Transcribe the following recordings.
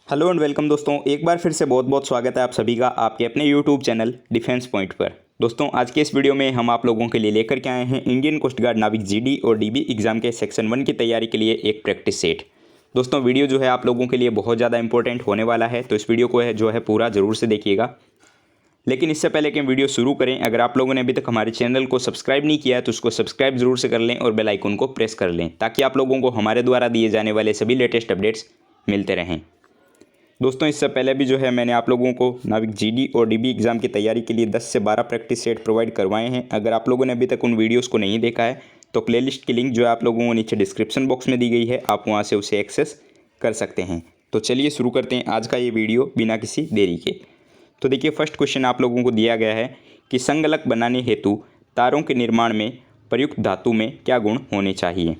Hello and welcome दोस्तों, एक बार फिर से बहुत बहुत स्वागत है आप सभी का आपके अपने यूट्यूब चैनल डिफेंस पॉइंट पर। दोस्तों आज के इस वीडियो में हम आप लोगों के लिए लेकर के आए हैं इंडियन कोस्ट गार्ड नाविक जीडी और डीबी एग्जाम के सेक्शन 1 की तैयारी के लिए एक प्रैक्टिस सेट। दोस्तों वीडियो जो है आप लोगों के लिए बहुत ज़्यादा इंपॉर्टेंट होने वाला है, तो इस वीडियो को जो है पूरा ज़रूर से देखिएगा। लेकिन इससे पहले कि हम वीडियो शुरू करें, अगर आप लोगों ने अभी तक हमारे चैनल को सब्सक्राइब नहीं किया है तो उसको सब्सक्राइब जरूर से कर लें और बेल आइकन को प्रेस कर लें, ताकि आप लोगों को हमारे द्वारा दिए जाने वाले सभी लेटेस्ट अपडेट्स मिलते रहें। दोस्तों इससे पहले भी जो है मैंने आप लोगों को नाविक जीडी और डीबी एग्ज़ाम की तैयारी के लिए 10 से 12 प्रैक्टिस सेट प्रोवाइड करवाए हैं। अगर आप लोगों ने अभी तक उन वीडियोस को नहीं देखा है तो प्लेलिस्ट की लिंक जो है आप लोगों को नीचे डिस्क्रिप्शन बॉक्स में दी गई है, आप वहां से उसे एक्सेस कर सकते हैं। तो चलिए शुरू करते हैं आज का ये वीडियो बिना किसी देरी के। तो देखिए फर्स्ट क्वेश्चन आप लोगों को दिया गया है कि संगलक बनाने हेतु तारों के निर्माण में प्रयुक्त धातु में क्या गुण होने चाहिए।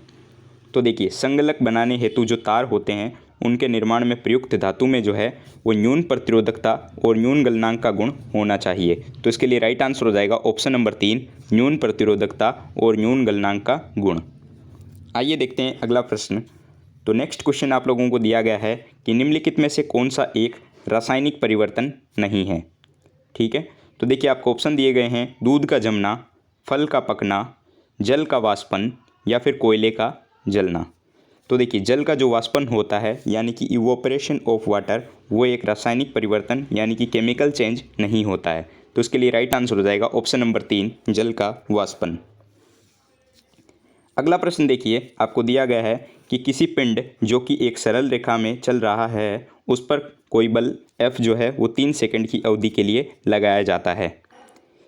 तो देखिए संगलक बनाने हेतु जो तार होते हैं उनके निर्माण में प्रयुक्त धातु में जो है वो न्यून प्रतिरोधकता और न्यून गलनांक का गुण होना चाहिए। तो इसके लिए राइट आंसर हो जाएगा ऑप्शन नंबर 3, न्यून प्रतिरोधकता और न्यून गलनांक का गुण। आइए देखते हैं अगला प्रश्न। तो नेक्स्ट क्वेश्चन आप लोगों को दिया गया है कि निम्नलिखित में से कौन सा एक रासायनिक परिवर्तन नहीं है। ठीक है, तो देखिए आपको ऑप्शन दिए गए हैं दूध का जमना, फल का पकना, जल का वाष्पन या फिर कोयले का जलना। तो देखिए जल का जो वाष्पन होता है यानी कि इवोपरेशन ऑफ वाटर, वो एक रासायनिक परिवर्तन यानी कि केमिकल चेंज नहीं होता है। तो इसके लिए राइट आंसर हो जाएगा ऑप्शन नंबर 3, जल का वाष्पन। अगला प्रश्न देखिए आपको दिया गया है कि किसी पिंड जो कि एक सरल रेखा में चल रहा है उस पर कोई बल F जो है वो 3 सेकंड की अवधि के लिए लगाया जाता है।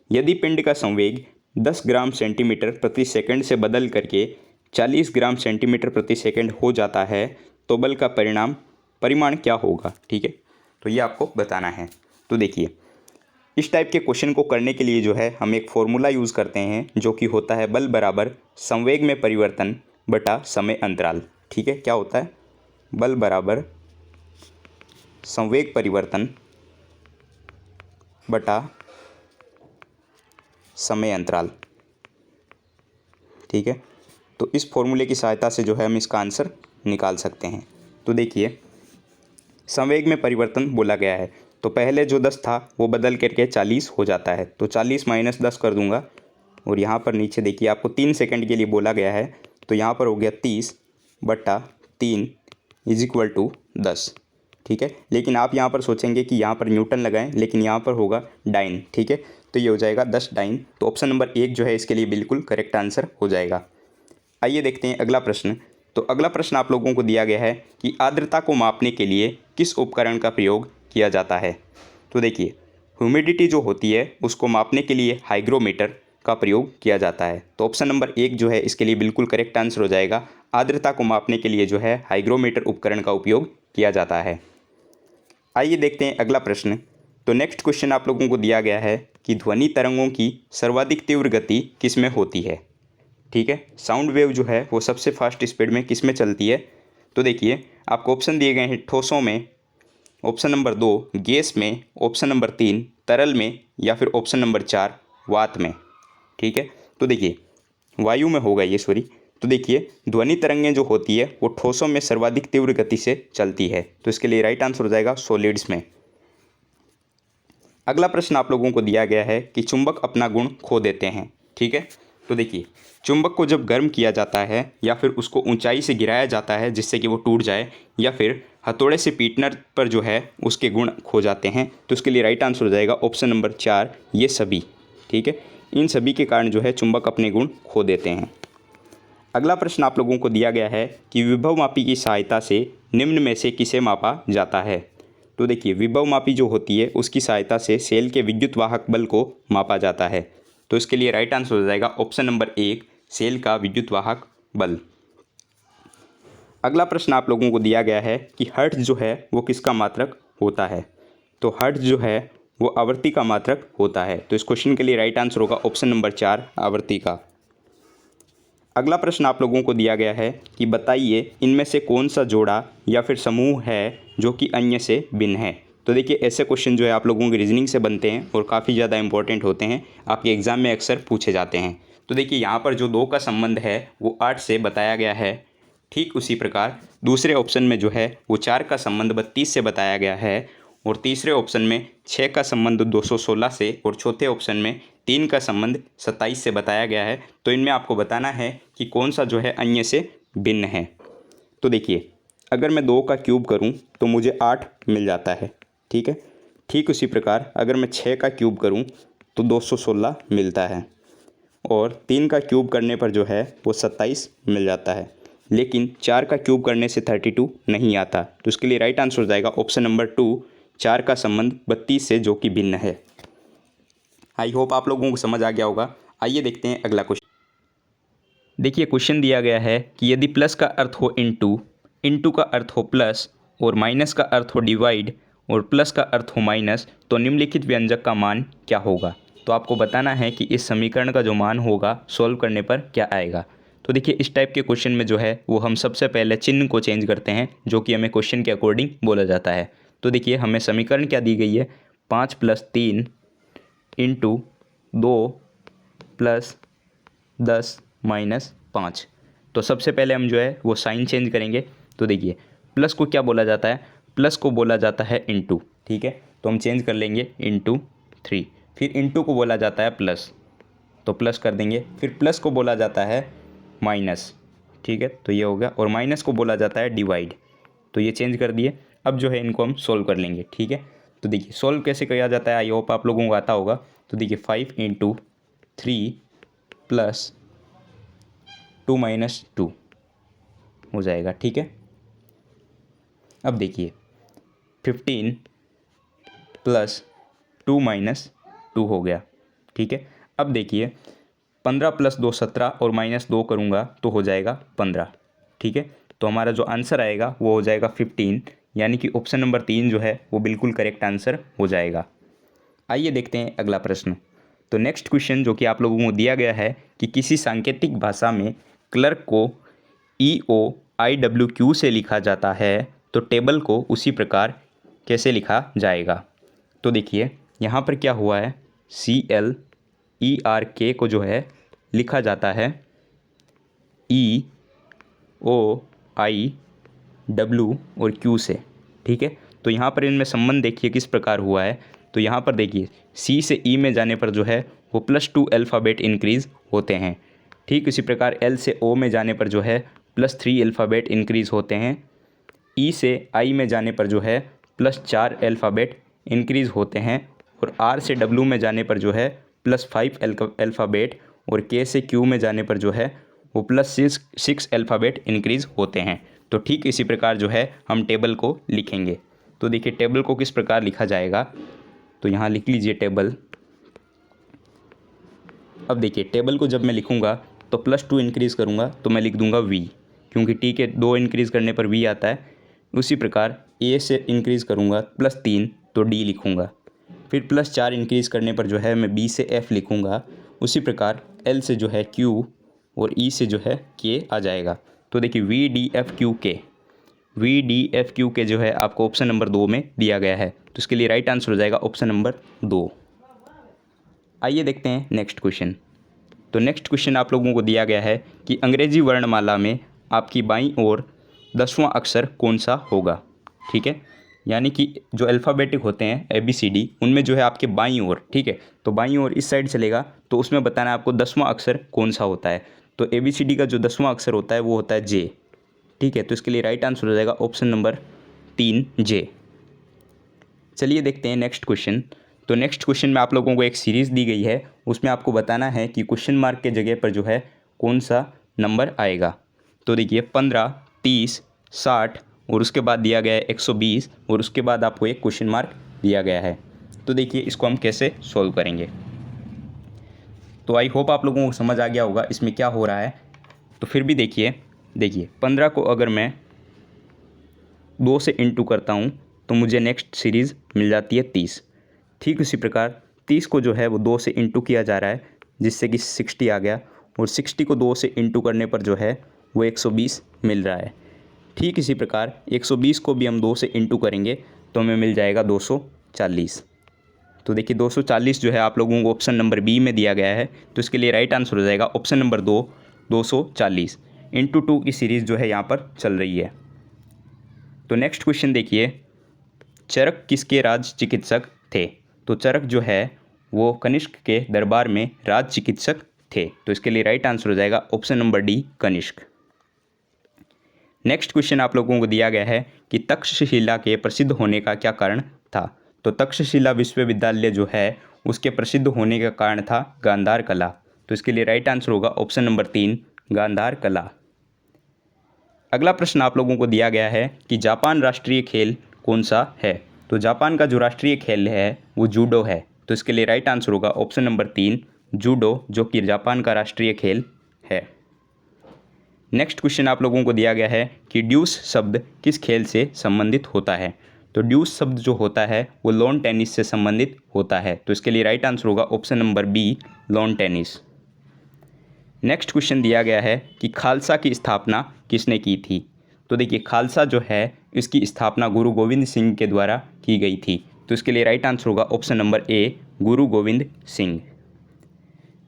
यदि पिंड का संवेग 10 ग्राम सेंटीमीटर प्रति सेकंड से बदल करके 40 ग्राम सेंटीमीटर प्रति सेकंड हो जाता है तो बल का परिमाण क्या होगा। ठीक है, तो ये आपको बताना है। तो देखिए इस टाइप के क्वेश्चन को करने के लिए जो है हम एक फॉर्मूला यूज़ करते हैं जो कि होता है बल बराबर संवेग में परिवर्तन बटा समय अंतराल। ठीक है, क्या होता है, बल बराबर संवेग परिवर्तन बटा समय अंतराल। ठीक है, तो इस फॉर्मूले की सहायता से जो है हम इसका आंसर निकाल सकते हैं। तो देखिए संवेग में परिवर्तन बोला गया है तो पहले जो 10 था वो बदल करके 40 हो जाता है, तो 40 माइनस 10 कर दूंगा और यहाँ पर नीचे देखिए आपको 3 सेकंड के लिए बोला गया है, तो यहाँ पर हो गया 30 बटा 3 इज इक्वल टू 10। ठीक है, लेकिन आप यहाँ पर सोचेंगे कि यहाँ पर न्यूटन लगाएं, लेकिन यहाँ पर होगा डाइन। ठीक है, तो ये हो जाएगा 10 डाइन। तो ऑप्शन नंबर 1 जो है इसके लिए बिल्कुल करेक्ट आंसर हो जाएगा। आइए देखते हैं अगला प्रश्न। तो अगला प्रश्न आप लोगों को दिया गया है कि आर्द्रता को मापने के लिए किस उपकरण का प्रयोग किया जाता है। तो देखिए ह्यूमिडिटी जो होती है उसको मापने के लिए हाइग्रोमीटर का प्रयोग किया जाता है। तो ऑप्शन नंबर 1 जो है इसके लिए बिल्कुल करेक्ट आंसर हो जाएगा। आर्द्रता को मापने के लिए जो है हाइग्रोमीटर उपकरण का उपयोग किया जाता है। आइए देखते हैं अगला प्रश्न। तो नेक्स्ट क्वेश्चन आप लोगों को दिया गया है कि ध्वनि तरंगों की सर्वाधिक तीव्र गति किस में होती है। ठीक है, साउंड वेव जो है वो सबसे फास्ट स्पीड में किस में चलती है। तो देखिए आपको ऑप्शन दिए गए हैं ठोसों में, ऑप्शन नंबर 2 गैस में, ऑप्शन नंबर 3 तरल में या फिर ऑप्शन नंबर 4 वात में। ठीक है, तो देखिए वायु में होगा ये, सॉरी। तो देखिए ध्वनि तरंगें जो होती है वो ठोसों में सर्वाधिक तीव्र गति से चलती है, तो इसके लिए राइट आंसर हो जाएगा सॉलिड्स में। अगला प्रश्न आप लोगों को दिया गया है कि चुंबक अपना गुण खो देते हैं। ठीक है, तो देखिए चुंबक को जब गर्म किया जाता है या फिर उसको ऊंचाई से गिराया जाता है जिससे कि वो टूट जाए, या फिर हथौड़े से पीटने पर जो है उसके गुण खो जाते हैं, तो इसके लिए राइट आंसर हो जाएगा ऑप्शन नंबर 4, ये सभी। ठीक है, इन सभी के कारण जो है चुंबक अपने गुण खो देते हैं। अगला प्रश्न आप लोगों को दिया गया है कि विभवमापी की सहायता से निम्न में से किसे मापा जाता है। तो देखिए विभवमापी जो होती है उसकी सहायता से सेल के विद्युत वाहक बल को मापा जाता है, तो इसके लिए राइट आंसर हो जाएगा ऑप्शन नंबर 1, सेल का विद्युत वाहक बल। अगला प्रश्न आप लोगों को दिया गया है कि हर्ट्ज जो है वो किसका मात्रक होता है। तो हर्ट्ज जो है वो आवृत्ति का मात्रक होता है, तो इस क्वेश्चन के लिए राइट आंसर होगा ऑप्शन नंबर 4, आवृत्ति का। अगला प्रश्न आप लोगों को दिया गया है कि बताइए इनमें से कौन सा जोड़ा या फिर समूह है जो कि अन्य से भिन्न है। तो देखिए ऐसे क्वेश्चन जो है आप लोगों के रीजनिंग से बनते हैं और काफ़ी ज़्यादा इंपॉर्टेंट होते हैं, आपके एग्जाम में अक्सर पूछे जाते हैं। तो देखिए यहाँ पर जो 2 का संबंध है वो 8 से बताया गया है। ठीक उसी प्रकार दूसरे ऑप्शन में जो है वो 4 का संबंध 32 से बताया गया है, और तीसरे ऑप्शन में 6 का संबंध 216 से, और चौथे ऑप्शन में 3 का संबंध 27 से बताया गया है। तो इनमें आपको बताना है कि कौन सा जो है अन्य से भिन्न है। तो देखिए, अगर मैं 2 का क्यूब करूं तो मुझे 8 मिल जाता है, ठीक है। ठीक उसी प्रकार अगर मैं 6 का क्यूब करूं तो 216 मिलता है, और 3 का क्यूब करने पर जो है वो 27 मिल जाता है। लेकिन 4 का क्यूब करने से 32 नहीं आता। तो इसके लिए राइट आंसर हो जाएगा ऑप्शन नंबर 2, 4 का संबंध 32 से, जो कि भिन्न है। आई होप आप लोगों को समझ आ गया होगा। आइए देखते हैं अगला क्वेश्चन। देखिए, क्वेश्चन दिया गया है कि यदि प्लस का अर्थ हो इनटू, इनटू का अर्थ हो प्लस, और माइनस का अर्थ हो डिवाइड, और प्लस का अर्थ हो माइनस, तो निम्नलिखित व्यंजक का मान क्या होगा। तो आपको बताना है कि इस समीकरण का जो मान होगा सॉल्व करने पर क्या आएगा। तो देखिए, इस टाइप के क्वेश्चन में जो है वो हम सबसे पहले चिन्ह को चेंज करते हैं, जो कि हमें क्वेश्चन के अकॉर्डिंग बोला जाता है। तो देखिए, हमें समीकरण क्या दी गई है, 5 + 3 इंटू 2 + 10 - 5। तो सबसे पहले हम जो है वो साइन चेंज करेंगे। तो देखिए, प्लस को क्या बोला जाता है, प्लस को बोला जाता है इंटू, ठीक है। तो हम चेंज कर लेंगे इंटू 3। फिर इंटू को बोला जाता है प्लस, तो प्लस कर देंगे। फिर प्लस को बोला जाता है माइनस, ठीक है, तो ये हो गया। और माइनस को बोला जाता है डिवाइड, तो ये चेंज कर दिए। अब जो है इनको हम सोल्व कर लेंगे, ठीक है। तो देखिए, सोल्व कैसे किया जाता है, आई होप आप लोगों को आता होगा। तो देखिए, 5 × 3 + 2 - 2 हो जाएगा, ठीक है। अब देखिए, 15 + 2 - 2 हो गया, ठीक है। अब देखिए, 15 + 2 17, और -2 करूँगा तो हो जाएगा 15, ठीक है। तो हमारा जो आंसर आएगा वो हो जाएगा 15, यानी कि ऑप्शन नंबर 3 जो है वो बिल्कुल करेक्ट आंसर हो जाएगा। आइए देखते हैं अगला प्रश्न। तो नेक्स्ट क्वेश्चन जो कि आप लोगों को दिया गया है कि किसी सांकेतिक भाषा में क्लर्क को EOIWQ से लिखा जाता है, तो टेबल को उसी प्रकार कैसे लिखा जाएगा। तो देखिए, यहाँ पर क्या हुआ है, CLERK को जो है लिखा जाता है EOIW और Q से, ठीक है। तो यहाँ पर इनमें संबंध देखिए किस प्रकार हुआ है। तो यहाँ पर देखिए, C से E में जाने पर जो है वो +2 अल्फ़ाबेट इंक्रीज़ होते हैं। ठीक इसी प्रकार L से O में जाने पर जो है +3 अल्फ़ाबेट इंक्रीज़ होते हैं। E से I में जाने पर जो है +4 अल्फ़ाबेट इंक्रीज़ होते हैं। और R से W में जाने पर जो है +5 अल्फ़ाबेट, और K से Q में जाने पर जो है वो +6 अल्फ़ाबेट इंक्रीज़ होते हैं। तो ठीक इसी प्रकार जो है हम टेबल को लिखेंगे। तो देखिए, टेबल को किस प्रकार लिखा जाएगा, तो यहाँ लिख लीजिए टेबल। अब देखिए, टेबल को जब मैं लिखूँगा तो +2 इंक्रीज़ करूँगा तो मैं लिख दूँगा V, क्योंकि T के 2 इंक्रीज़ करने पर V आता है। उसी प्रकार A से इंक्रीज़ करूँगा +3 तो D लिखूँगा। फिर +4 इंक्रीज़ करने पर जो है मैं B से F लिखूँगा। उसी प्रकार L से जो है Q, और E से जो है K आ जाएगा। तो देखिए, VDFQK जो है आपको ऑप्शन नंबर 2 में दिया गया है। तो इसके लिए राइट आंसर हो जाएगा ऑप्शन नंबर 2। आइए देखते हैं नेक्स्ट क्वेश्चन। तो नेक्स्ट क्वेश्चन आप लोगों को दिया गया है कि अंग्रेजी वर्णमाला में आपकी बाईं ओर 10वां अक्षर कौन सा होगा, ठीक है। यानी कि जो अल्फ़ाबेटिक होते हैं ABCD, उनमें जो है आपके बाईं ओर, ठीक है। तो बाईं ओर इस साइड चलेगा, तो उसमें बताना है आपको 10वां अक्षर कौन सा होता है। तो ABCD का जो 10वां अक्षर होता है वो होता है J, ठीक है। तो इसके लिए राइट आंसर हो जाएगा ऑप्शन नंबर 3 J। चलिए देखते हैं नेक्स्ट क्वेश्चन। तो नेक्स्ट क्वेश्चन में आप लोगों को एक सीरीज़ दी गई है, उसमें आपको बताना है कि क्वेश्चन मार्क के जगह पर जो है कौन सा नंबर आएगा। तो देखिए, 15, 30, 60, और उसके बाद दिया गया है 120, और उसके बाद आपको एक क्वेश्चन मार्क दिया गया है। तो देखिए, इसको हम कैसे सॉल्व करेंगे। तो आई होप आप लोगों को समझ आ गया होगा इसमें क्या हो रहा है। तो फिर भी देखिए 15 को अगर मैं 2 से इंटू करता हूँ तो मुझे नेक्स्ट सीरीज़ मिल जाती है 30। ठीक उसी प्रकार 30 को जो है वो 2 से इंटू किया जा रहा है, जिससे कि 60 आ गया, और 60 को 2 से इंटू करने पर जो है वो 120 मिल रहा है। ठीक इसी प्रकार 120 को भी हम 2 से इंटू करेंगे तो हमें मिल जाएगा 240। तो देखिए, 240 जो है आप लोगों को ऑप्शन नंबर बी में दिया गया है। तो इसके लिए राइट आंसर हो जाएगा ऑप्शन नंबर 2, 240। into 2 की सीरीज़ जो है यहाँ पर चल रही है। तो नेक्स्ट क्वेश्चन देखिए, चरक किसके राज चिकित्सक थे? तो चरक जो है वो कनिष्क के दरबार में राज चिकित्सक थे। तो इसके लिए राइट आंसर हो जाएगा option number D, Kanishka. Next question आप लोगों को दिया गया है कि तक्षशिला के प्रसिद्ध होने का क्या कारण था? तो तक्षशिला विश्वविद्यालय जो है उसके प्रसिद्ध होने का कारण था गांधार कला। तो इसके लिए राइट आंसर होगा ऑप्शन नंबर 3, गांधार कला। अगला प्रश्न आप लोगों को दिया गया है कि जापान राष्ट्रीय खेल कौन सा है? तो जापान का जो राष्ट्रीय खेल है वो जूडो है। तो इसके लिए राइट आंसर होगा ऑप्शन नंबर 3, जूडो, जो कि जापान का राष्ट्रीय खेल है। नेक्स्ट क्वेश्चन आप लोगों को दिया गया है कि ड्यूस शब्द किस खेल से संबंधित होता है? तो ड्यूस शब्द जो होता है वो लॉन टेनिस से संबंधित होता है। तो इसके लिए राइट आंसर होगा option number B, lawn tennis. Next question दिया गया है कि खालसा की स्थापना किसने की थी? तो देखिए, खालसा जो है इसकी स्थापना गुरु गोविंद सिंह के द्वारा की गई थी। तो इसके लिए राइट आंसर होगा ऑप्शन नंबर ए, गुरु गोविंद सिंह।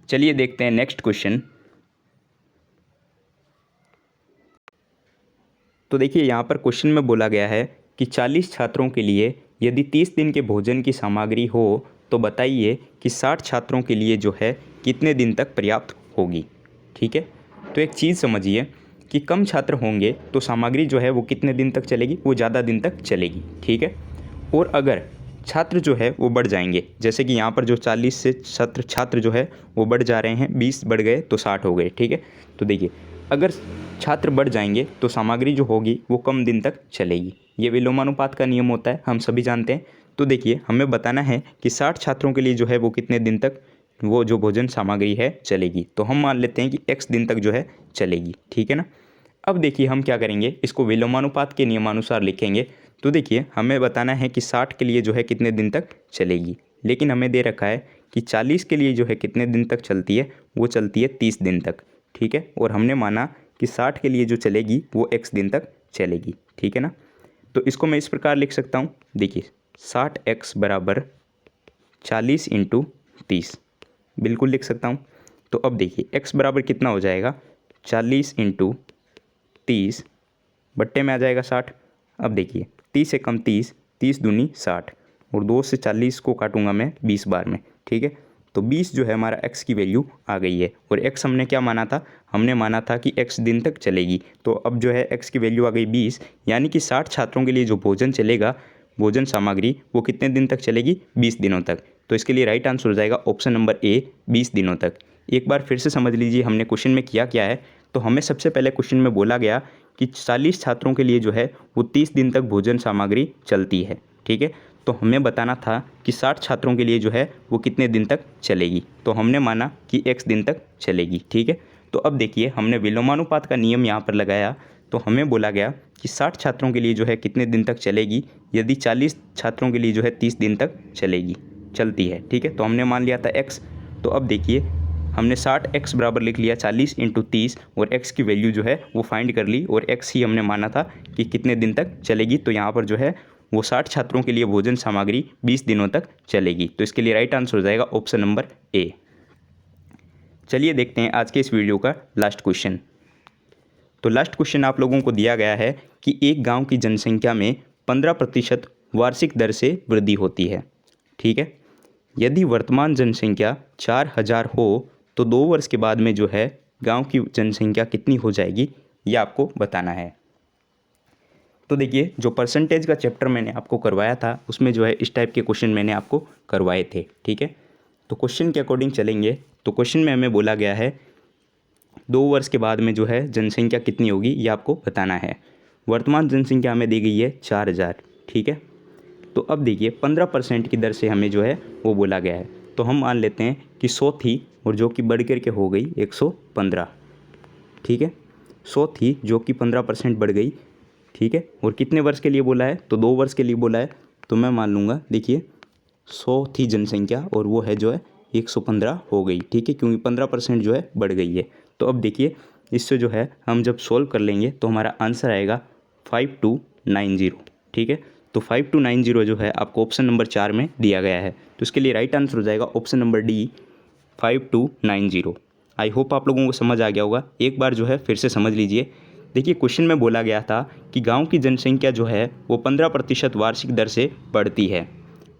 चलिए देखते हैं नेक्स्ट क्वेश्चन। तो देखिए, यहाँ पर क्वेश्चन में बोला गया है कि 40 छात्रों के लिए यदि 30 दिन के भोजन की सामग्री हो तो बताइए कि 60 छात्रों के लिए जो है कितने दिन तक पर्याप्त होगी। ठीक है, तो एक चीज़ समझिए कि कम छात्र होंगे तो सामग्री जो है वो कितने दिन तक चलेगी, वो ज़्यादा दिन तक चलेगी। ठीक है, और अगर छात्र जो है वो बढ़ जाएंगे, जैसे कि यहाँ पर जो 40 से छात्र जो है वो बढ़ जा रहे हैं, 20 बढ़ गए तो 60 हो गए। ठीक है, तो देखिए, अगर छात्र बढ़ जाएंगे तो सामग्री जो होगी वो कम दिन तक चलेगी। ये विलोमानुपात का नियम होता है, हम सभी जानते हैं। तो देखिए, हमें बताना है कि 60 छात्रों के लिए जो है वो कितने दिन तक वो जो भोजन सामग्री है चलेगी। तो हम मान लेते हैं कि x दिन तक जो है चलेगी। ठीक है ना। अब देखिए हम क्या करेंगे, इसको विलोमानुपात के नियमानुसार लिखेंगे। तो देखिए, हमें बताना है कि 60 के लिए जो है कितने दिन तक चलेगी, लेकिन हमें दे रखा है कि 40 के लिए जो है कितने दिन तक चलती है, वो चलती है 30 दिन तक। ठीक है, और हमने माना कि 60 के लिए जो चलेगी वो x दिन तक चलेगी। ठीक है ना। तो इसको मैं इस प्रकार लिख सकता हूँ, देखिए 60x बराबर 40 × 30 बिल्कुल लिख सकता हूँ। तो अब देखिए x बराबर कितना हो जाएगा, 40 × 30 बट्टे में आ जाएगा 60। अब देखिए 30 से कम 30, 30 दूनी 60, और 2 से 40 को काटूंगा मैं 20 बार में। ठीक है, तो 20 जो है हमारा x की वैल्यू आ गई है। और x हमने क्या माना था, हमने माना था कि x दिन तक चलेगी। तो अब जो है x की वैल्यू आ गई 20, यानी कि 60 छात्रों के लिए जो भोजन चलेगा, भोजन सामग्री, वो कितने दिन तक चलेगी, 20 दिनों तक। तो इसके लिए राइट आंसर हो जाएगा ऑप्शन नंबर ए, 20 दिनों तक। एक बार फिर से समझ लीजिए हमने क्वेश्चन में किया क्या है। तो हमें सबसे पहले क्वेश्चन में बोला गया कि 40 छात्रों के लिए जो है वो 30 दिन तक भोजन सामग्री चलती है। ठीक है, तो हमें बताना था कि 60 छात्रों के लिए जो है वो कितने दिन तक चलेगी। तो हमने माना कि x दिन तक चलेगी। ठीक है, तो अब देखिए हमने विलोमानुपात का नियम यहाँ पर लगाया। तो हमें बोला गया कि 60 छात्रों के लिए जो है कितने दिन तक चलेगी, यदि 40 छात्रों के लिए जो है 30 दिन तक चलती है। ठीक है, तो हमने मान लिया था x। तो अब देखिए हमने 60x बराबर लिख लिया 40 × 30, और x की वैल्यू जो है वो फाइंड कर ली, और x ही हमने माना था कि कितने दिन तक चलेगी। तो यहाँ पर जो है वो 60 छात्रों के लिए भोजन सामग्री 20 दिनों तक चलेगी। तो इसके लिए राइट आंसर हो जाएगा ऑप्शन नंबर ए। चलिए देखते हैं आज के इस वीडियो का लास्ट क्वेश्चन। तो लास्ट क्वेश्चन आप लोगों को दिया गया है कि एक गांव की जनसंख्या में 15% वार्षिक दर से वृद्धि होती है। ठीक है, यदि वर्तमान जनसंख्या 4000 हो तो 2 वर्ष के बाद में जो है गांव की जनसंख्या कितनी हो जाएगी, ये आपको बताना है। तो देखिए, जो परसेंटेज का चैप्टर मैंने आपको करवाया था उसमें जो है इस टाइप के क्वेश्चन मैंने आपको करवाए थे। ठीक है, तो क्वेश्चन के अकॉर्डिंग चलेंगे। तो क्वेश्चन में हमें बोला गया है 2 वर्ष के बाद में जो है जनसंख्या कितनी होगी, ये आपको बताना है। वर्तमान जनसंख्या हमें दी गई है 4000। ठीक है, तो अब देखिए 15% की दर से हमें जो है वो बोला गया है। तो हम मान लेते हैं कि 100 थी, और जो कि बढ़ कर के हो गई 115। ठीक है, 100 थी जो कि 15% बढ़ गई। ठीक है, और कितने वर्ष के लिए बोला है, तो 2 वर्ष के लिए बोला है। तो मैं मान लूँगा, देखिए 100 थी जनसंख्या और वो है जो है 115 हो गई। ठीक है, क्योंकि 15% जो है बढ़ गई है। तो अब देखिए इससे जो है हम जब सॉल्व कर लेंगे तो हमारा आंसर आएगा 5290। ठीक है, तो 5290 जो है आपको ऑप्शन नंबर 4 में दिया गया है। तो इसके लिए राइट आंसर हो जाएगा option number D, 5290। I hope आप लोगों को समझ आ गया होगा। एक बार जो है फिर से समझ लीजिए। देखिए क्वेश्चन में बोला गया था कि गांव की जनसंख्या जो है वो 15% वार्षिक दर से बढ़ती है।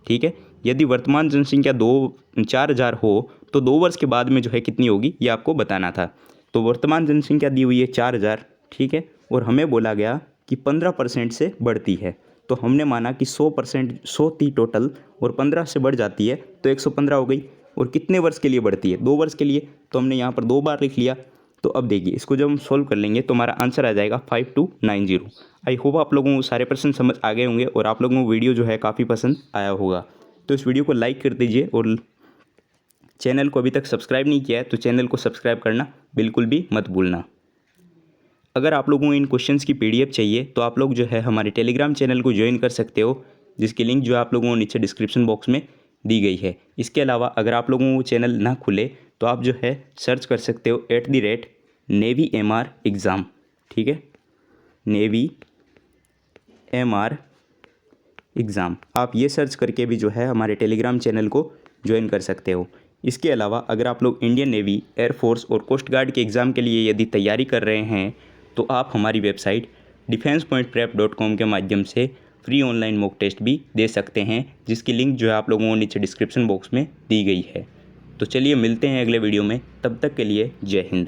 ठीक है, यदि वर्तमान जनसंख्या 4,000 हो तो 2 वर्ष के बाद में जो है कितनी होगी ये आपको बताना था। तो वर्तमान जनसंख्या दी हुई है 4,000, ठीक है, और हमें बोला गया कि 15% से बढ़ती है। तो हमने माना कि 100% 100 थी टोटल और 15 से बढ़ जाती है तो 115 हो गई। और कितने वर्ष के लिए बढ़ती है? 2 वर्ष के लिए। तो हमने यहाँ पर 2 बार लिख लिया। तो अब देखिए इसको जब हम सोल्व कर लेंगे तो हमारा आंसर आ जाएगा 5290। आई होप आप लोगों को सारे प्रश्न समझ आ गए होंगे और आप लोगों को वीडियो जो है काफ़ी पसंद आया होगा। तो इस वीडियो को लाइक कर दीजिए और चैनल को अभी तक सब्सक्राइब नहीं किया है तो चैनल को सब्सक्राइब करना बिल्कुल भी मत भूलना। अगर आप लोगों को इन क्वेश्चंस की PDF चाहिए तो आप लोग जो है हमारे टेलीग्राम चैनल को ज्वाइन कर सकते हो, जिसकी लिंक जो है आप लोगों को नीचे डिस्क्रिप्शन बॉक्स में दी गई है। इसके अलावा अगर आप लोगों को चैनल ना खुले तो आप जो है सर्च कर सकते हो @Navy MR एग्ज़ाम, ठीक है, Navy MR एग्ज़ाम। आप ये सर्च करके भी जो है हमारे टेलीग्राम चैनल को ज्वाइन कर सकते हो। इसके अलावा अगर आप लोग इंडियन नेवी, एयरफोर्स और कोस्ट गार्ड के एग्ज़ाम के लिए यदि तैयारी कर रहे हैं तो आप हमारी वेबसाइट defensepointprep.com के माध्यम से फ्री ऑनलाइन मॉक टेस्ट भी दे सकते हैं, जिसकी लिंक जो है आप लोगों को नीचे डिस्क्रिप्शन बॉक्स में दी गई है। तो चलिए मिलते हैं अगले वीडियो में, तब तक के लिए जय हिंद।